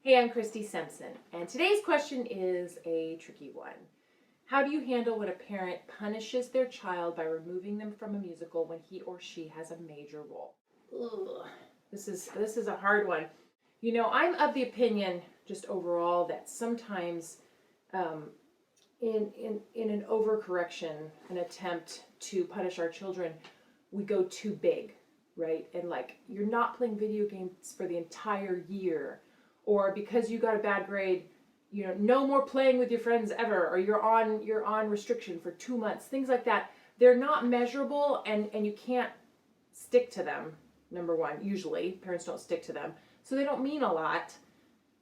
Hey, I'm Christy Simpson, and today's question is a tricky one. How do you handle when a parent punishes their child by removing them from a musical when he or she has a major role? Ugh. This is a hard one. You know, I'm of the opinion, just overall, that sometimes in an overcorrection, an attempt to punish our children, we go too big, right? And like, you're not playing video games for the entire year, or because you got a bad grade, you know, no more playing with your friends ever, or you're on restriction for 2 months, things like that. They're not measurable, and you can't stick to them. Number one, usually parents don't stick to them, so they don't mean a lot.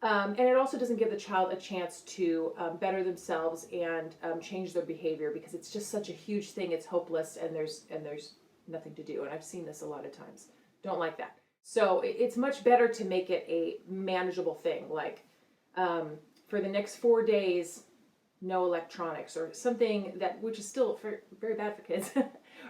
And it also doesn't give the child a chance to better themselves and change their behavior, because it's just such a huge thing. It's hopeless, and there's nothing to do. And I've seen this a lot of times. Don't like that. So it's much better to make it a manageable thing, like for the next 4 days, no electronics, or something which is still very bad for kids,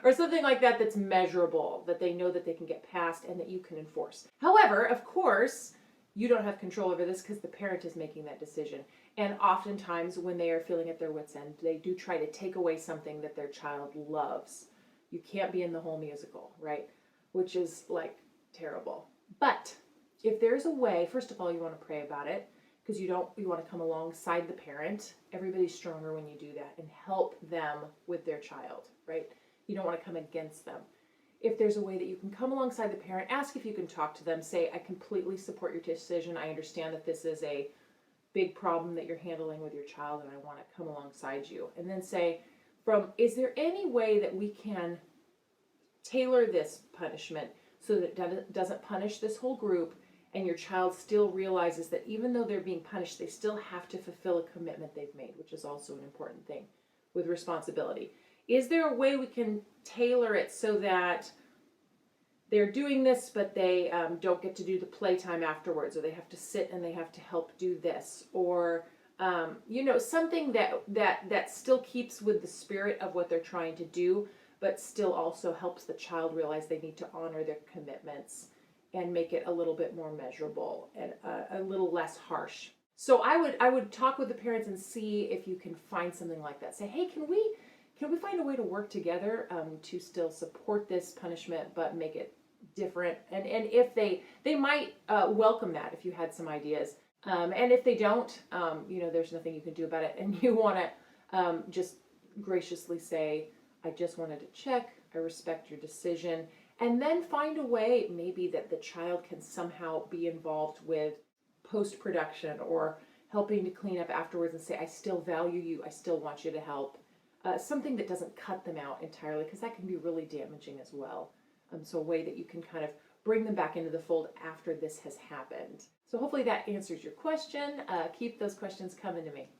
or something like that that's measurable, that they know that they can get past and that you can enforce. However, of course, you don't have control over this because the parent is making that decision. And oftentimes when they are feeling at their wits' end, they do try to take away something that their child loves. You can't be in the whole musical, right? Which is like terrible. But if there's a way, first of all, you want to pray about it, because you want to come alongside the parent. Everybody's stronger when you do that, and help them with their child, right? You don't want to come against them. If there's a way that you can come alongside the parent, ask if you can talk to them. Say, I completely support your decision. I understand that this is a big problem that you're handling with your child, and I want to come alongside you. And then say, is there any way that we can tailor this punishment so that it doesn't punish this whole group, and your child still realizes that even though they're being punished, they still have to fulfill a commitment they've made, which is also an important thing with responsibility. Is there a way we can tailor it so that they're doing this, but they don't get to do the playtime afterwards, or they have to sit and they have to help do this, or something that still keeps with the spirit of what they're trying to do, but still also helps the child realize they need to honor their commitments and make it a little bit more measurable and a little less harsh. So I would talk with the parents and see if you can find something like that. Say, hey, can we find a way to work together to still support this punishment but make it different? And if they might welcome that if you had some ideas. And if they don't, there's nothing you can do about it. And you want to just graciously say, I just wanted to check. I respect your decision. And then find a way maybe that the child can somehow be involved with post-production, or helping to clean up afterwards, and say, I still value you. I still want you to help. Something that doesn't cut them out entirely, because that can be really damaging as well. So a way that you can kind of bring them back into the fold after this has happened. So hopefully that answers your question. Keep those questions coming to me.